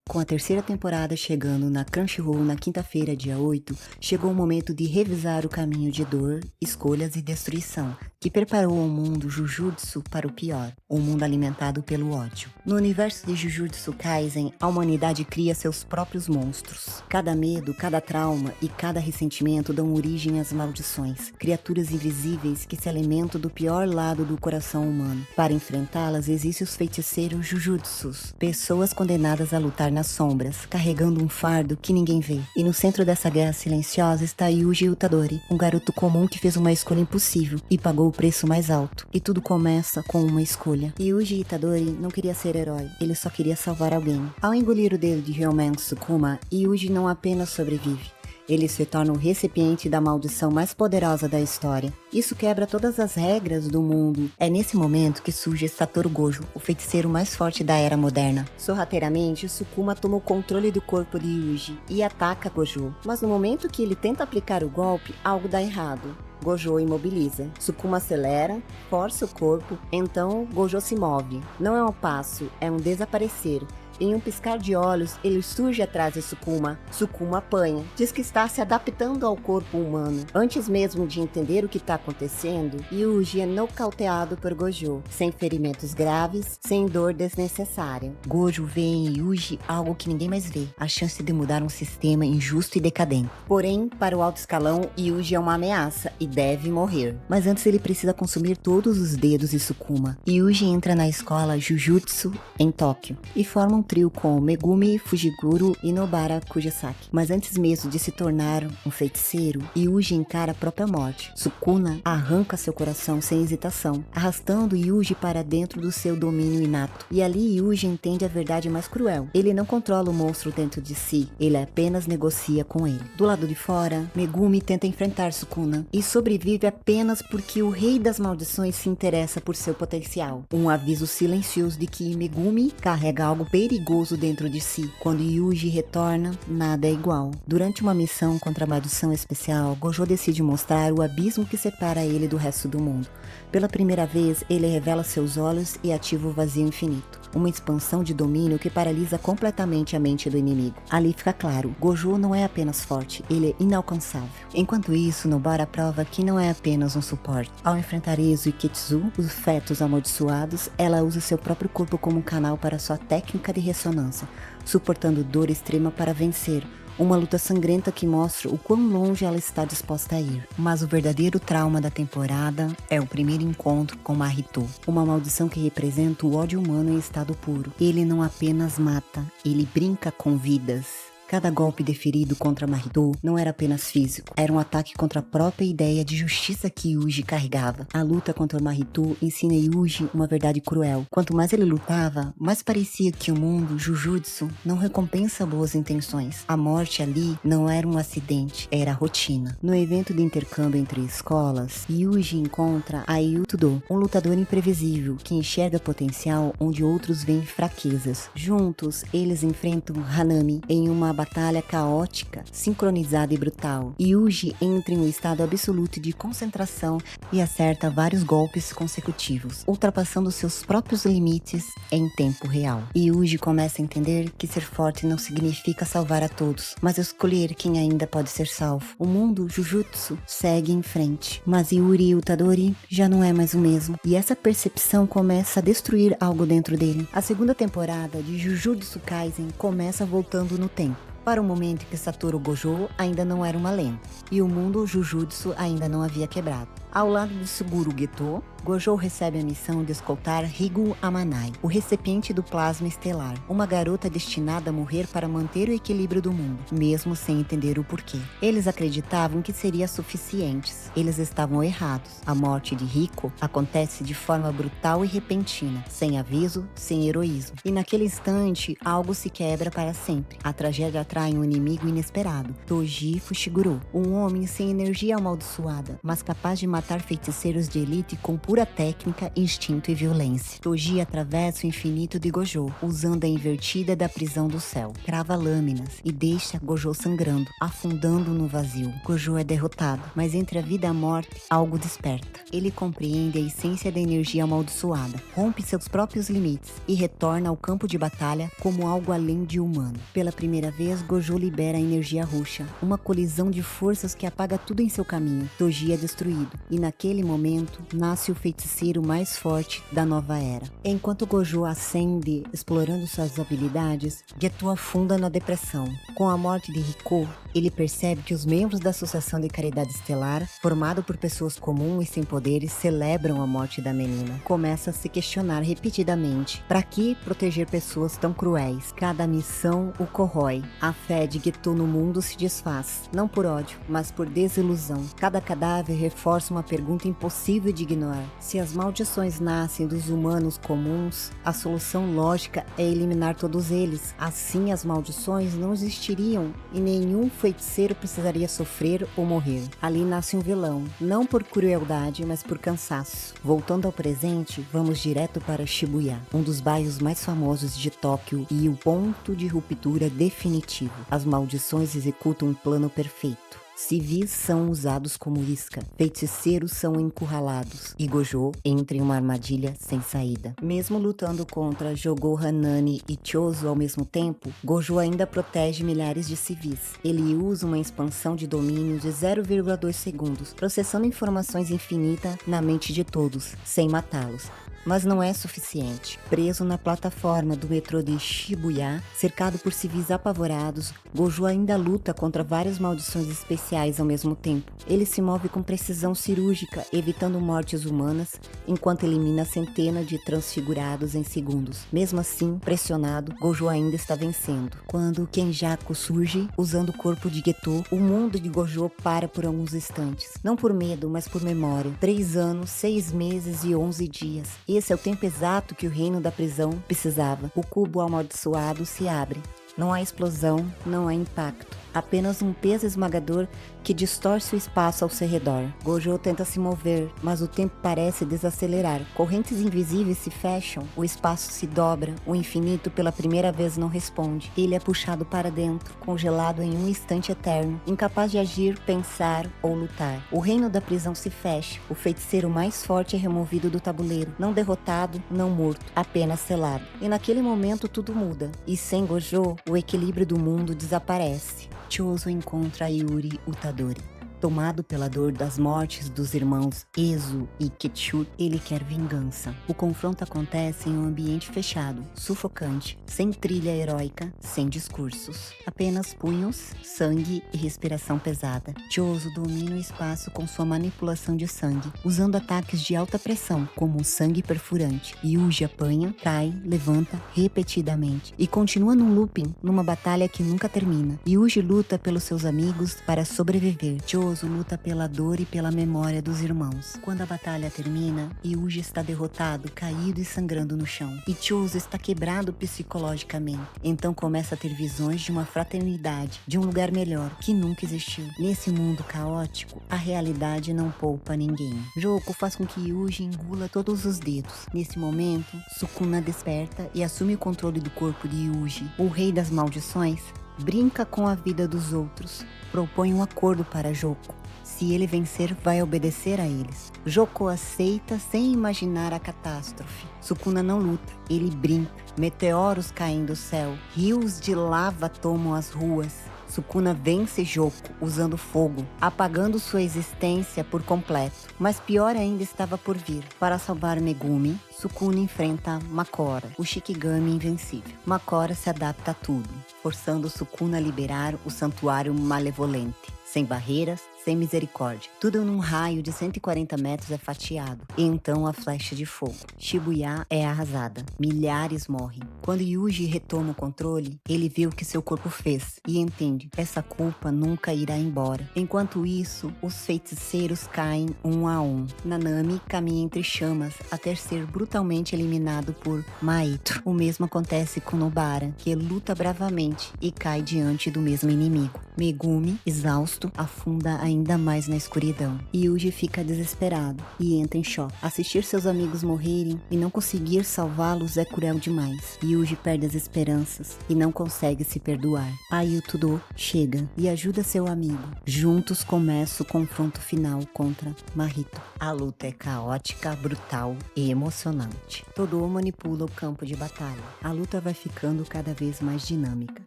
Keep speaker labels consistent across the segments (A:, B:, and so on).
A: Com a terceira temporada chegando na Crunchyroll na quinta-feira, dia 8, chegou o momento de revisar o caminho de dor, escolhas e destruição, que preparou o mundo Jujutsu para o pior, um mundo alimentado pelo ódio. No universo de Jujutsu Kaisen, a humanidade cria seus próprios monstros. Cada medo, cada trauma e cada ressentimento dão origem às maldições, criaturas invisíveis que se alimentam do pior lado do coração humano. Para enfrentá-las existem os feiticeiros Jujutsus, pessoas condenadas a lutar nas sombras, carregando um fardo que ninguém vê. E no centro dessa guerra silenciosa está Yuji Utadori, um garoto comum que fez uma escolha impossível e pagou o preço mais alto. E tudo começa com uma escolha. Yuji Itadori não queria ser herói, ele só queria salvar alguém. Ao engolir o dedo de Hyomen Sukuma, Yuji não apenas sobrevive, ele se torna o recipiente da maldição mais poderosa da história. Isso quebra todas as regras do mundo. É nesse momento que surge Satoru Gojo, o feiticeiro mais forte da era moderna. Sorrateiramente, Sukuma toma o controle do corpo de Yuji e ataca Gojo. Mas no momento que ele tenta aplicar o golpe, algo dá errado. Gojo imobiliza. Sukuma acelera, força o corpo, então Gojo se move. Não é um passo, é um desaparecer. Em um piscar de olhos, ele surge atrás de Sukuma. Sukuma apanha. Diz que está se adaptando ao corpo humano. Antes mesmo de entender o que está acontecendo, Yuji é nocauteado por Gojo, sem ferimentos graves, sem dor desnecessária. Gojo vê em Yuji algo que ninguém mais vê, a chance de mudar um sistema injusto e decadente. Porém, para o alto escalão, Yuji é uma ameaça e deve morrer. Mas antes ele precisa consumir todos os dedos de Sukuma. Yuji entra na escola Jujutsu em Tóquio e forma um trio com Megumi, Fujiguro e Nobara Kujisaki. Mas antes mesmo de se tornar um feiticeiro, Yuji encara a própria morte. Sukuna arranca seu coração sem hesitação, arrastando Yuji para dentro do seu domínio inato. E ali Yuji entende a verdade mais cruel. Ele não controla o monstro dentro de si, ele apenas negocia com ele. Do lado de fora, Megumi tenta enfrentar Sukuna e sobrevive apenas porque o rei das maldições se interessa por seu potencial. Um aviso silencioso de que Megumi carrega algo perigoso dentro de si. Quando Yuji retorna, nada é igual. Durante uma missão contra a maldição especial, Gojo decide mostrar o abismo que separa ele do resto do mundo. Pela primeira vez, ele revela seus olhos e ativa o vazio infinito, uma expansão de domínio que paralisa completamente a mente do inimigo. Ali fica claro, Gojo não é apenas forte, ele é inalcançável. Enquanto isso, Nobara prova que não é apenas um suporte. Ao enfrentar Ezo e Ketsu, os fetos amaldiçoados, ela usa seu próprio corpo como um canal para sua técnica de ressonância, suportando dor extrema para vencer. Uma luta sangrenta que mostra o quão longe ela está disposta a ir. Mas o verdadeiro trauma da temporada é o primeiro encontro com Mahito, uma maldição que representa o ódio humano em estado puro. Ele não apenas mata, ele brinca com vidas. Cada golpe deferido contra Mahito não era apenas físico, era um ataque contra a própria ideia de justiça que Yuji carregava. A luta contra Mahito ensina Yuji uma verdade cruel. Quanto mais ele lutava, mais parecia que o mundo Jujutsu não recompensa boas intenções. A morte ali não era um acidente, era a rotina. No evento de intercâmbio entre escolas, Yuji encontra Ayutudo, um lutador imprevisível que enxerga potencial onde outros veem fraquezas. Juntos, eles enfrentam Hanami em uma batalha caótica, sincronizada e brutal. Yuji entra em um estado absoluto de concentração e acerta vários golpes consecutivos, ultrapassando seus próprios limites em tempo real. Yuji começa a entender que ser forte não significa salvar a todos, mas escolher quem ainda pode ser salvo. O mundo Jujutsu segue em frente, mas Yuri Utadori já não é mais o mesmo, e essa percepção começa a destruir algo dentro dele. A segunda temporada de Jujutsu Kaisen começa voltando no tempo, para o momento em que Satoru Gojo ainda não era uma lenda, e o mundo Jujutsu ainda não havia quebrado. Ao lado de Suguru Geto, Gojo recebe a missão de escoltar Higu Amanai, o recipiente do plasma estelar, uma garota destinada a morrer para manter o equilíbrio do mundo, mesmo sem entender o porquê. Eles acreditavam que seria suficiente. Eles estavam errados. A morte de Rico acontece de forma brutal e repentina, sem aviso, sem heroísmo. E naquele instante, algo se quebra para sempre. A tragédia atrai um inimigo inesperado, Toji Fushiguro, um homem sem energia amaldiçoada, mas capaz de matar feiticeiros de elite com pura técnica, instinto e violência. Toji atravessa o infinito de Gojo, usando a invertida da prisão do céu. Crava lâminas e deixa Gojo sangrando, afundando no vazio. Gojo é derrotado, mas entre a vida e a morte, algo desperta. Ele compreende a essência da energia amaldiçoada, rompe seus próprios limites e retorna ao campo de batalha como algo além de humano. Pela primeira vez, Gojo libera a energia roxa, uma colisão de forças que apaga tudo em seu caminho. Toji é destruído, e naquele momento, nasce o feiticeiro mais forte da nova era. Enquanto Gojo ascende, explorando suas habilidades, Geto afunda na depressão. Com a morte de Riko, ele percebe que os membros da Associação de Caridade Estelar, formado por pessoas comuns e sem poderes, celebram a morte da menina. Começa a se questionar repetidamente: para que proteger pessoas tão cruéis? Cada missão o corrói. A fé de Geto no mundo se desfaz, não por ódio, mas por desilusão. Cada cadáver reforça uma pergunta impossível de ignorar. Se as maldições nascem dos humanos comuns, a solução lógica é eliminar todos eles. Assim, as maldições não existiriam e nenhum feiticeiro precisaria sofrer ou morrer. Ali nasce um vilão, não por crueldade, mas por cansaço. Voltando ao presente, vamos direto para Shibuya, um dos bairros mais famosos de Tóquio e o ponto de ruptura definitivo. As maldições executam um plano perfeito. Civis são usados como isca, feiticeiros são encurralados e Gojo entra em uma armadilha sem saída. Mesmo lutando contra Jogo Hanani e Chozo ao mesmo tempo, Gojo ainda protege milhares de civis. Ele usa uma expansão de domínio de 0,2 segundos, processando informações infinitas na mente de todos, sem matá-los. Mas não é suficiente. Preso na plataforma do metrô de Shibuya, cercado por civis apavorados, Gojo ainda luta contra várias maldições especiais ao mesmo tempo. Ele se move com precisão cirúrgica, evitando mortes humanas, enquanto elimina centenas de transfigurados em segundos. Mesmo assim, pressionado, Gojo ainda está vencendo. Quando Kenjaku surge, usando o corpo de Geto, o mundo de Gojo para por alguns instantes. Não por medo, mas por memória. 3 anos, 6 meses e 11 dias. Esse é o tempo exato que o reino da prisão precisava. O cubo amaldiçoado se abre. Não há explosão, não há impacto. Apenas um peso esmagador que distorce o espaço ao seu redor. Gojo tenta se mover, mas o tempo parece desacelerar. Correntes invisíveis se fecham, o espaço se dobra, o infinito pela primeira vez não responde. Ele é puxado para dentro, congelado em um instante eterno, incapaz de agir, pensar ou lutar. O reino da prisão se fecha, o feiticeiro mais forte é removido do tabuleiro, não derrotado, não morto, apenas selado. E naquele momento tudo muda, e sem Gojo, o equilíbrio do mundo desaparece. Chozo encontra Yuri Utadori. Tomado pela dor das mortes dos irmãos Ezo e Ketchu, ele quer vingança. O confronto acontece em um ambiente fechado, sufocante, sem trilha heróica, sem discursos. Apenas punhos, sangue e respiração pesada. Chozo domina o espaço com sua manipulação de sangue, usando ataques de alta pressão, como o sangue perfurante. Yuji apanha, cai, levanta repetidamente e continua num looping, numa batalha que nunca termina. Yuji luta pelos seus amigos para sobreviver. Chozo luta pela dor e pela memória dos irmãos. Quando a batalha termina, Yuji está derrotado, caído e sangrando no chão. E Chozo está quebrado psicologicamente. Então começa a ter visões de uma fraternidade, de um lugar melhor, que nunca existiu. Nesse mundo caótico, a realidade não poupa ninguém. Joko faz com que Yuji engula todos os dedos. Nesse momento, Sukuna desperta e assume o controle do corpo de Yuji. O rei das maldições brinca com a vida dos outros, propõe um acordo para Joko. Se ele vencer, vai obedecer a eles. Joko aceita sem imaginar a catástrofe. Sukuna não luta, ele brinca. Meteoros caem do céu, rios de lava tomam as ruas. Sukuna vence Joko usando fogo, apagando sua existência por completo. Mas pior ainda estava por vir. Para salvar Megumi, Sukuna enfrenta Makora, o Shikigami invencível. Makora se adapta a tudo, forçando Sukuna a liberar o santuário malevolente, sem barreiras, sem misericórdia. Tudo num raio de 140 metros é fatiado. E então a flecha de fogo. Shibuya é arrasada. Milhares morrem. Quando Yuji retoma o controle, ele vê o que seu corpo fez e entende, essa culpa nunca irá embora. Enquanto isso, os feiticeiros caem um a um. Nanami caminha entre chamas até ser brutalmente eliminado por Maito. O mesmo acontece com Nobara, que luta bravamente e cai diante do mesmo inimigo. Megumi, exausto, afunda ainda mais na escuridão. Yuji fica desesperado e entra em choque. Assistir seus amigos morrerem e não conseguir salvá-los é cruel demais. Yuji perde as esperanças e não consegue se perdoar. Ayutudo chega e ajuda seu amigo. Juntos começa o confronto final contra Mahito. A luta é caótica, brutal e emocionante. Todo manipula o campo de batalha. A luta vai ficando cada vez mais dinâmica.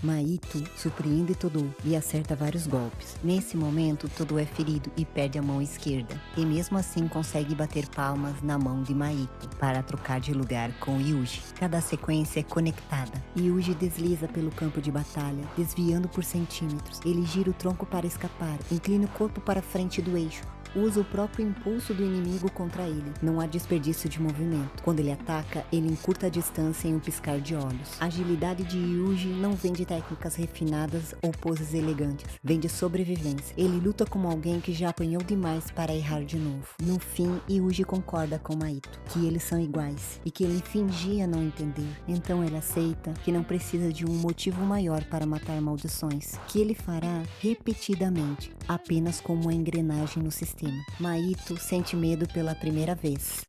A: Mahito surpreende Todo e acerta vários golpes. Nesse momento, Todo é ferido e perde a mão esquerda. E mesmo assim consegue bater palmas na mão de Mahito para trocar de lugar com Yuji. Cada sequência é conectada. Yuji desliza pelo campo de batalha, desviando por centímetros. Ele gira o tronco para escapar, inclina o corpo para frente do eixo. Usa o próprio impulso do inimigo contra ele. Não há desperdício de movimento. Quando ele ataca, ele encurta a distância em um piscar de olhos. A agilidade de Yuji não vem de técnicas refinadas ou poses elegantes. Vem de sobrevivência. Ele luta como alguém que já apanhou demais para errar de novo. No fim, Yuji concorda com Mahito, que eles são iguais e que ele fingia não entender. Então ele aceita que não precisa de um motivo maior para matar maldições, que ele fará repetidamente, apenas como uma engrenagem no sistema. Mahito sente medo pela primeira vez.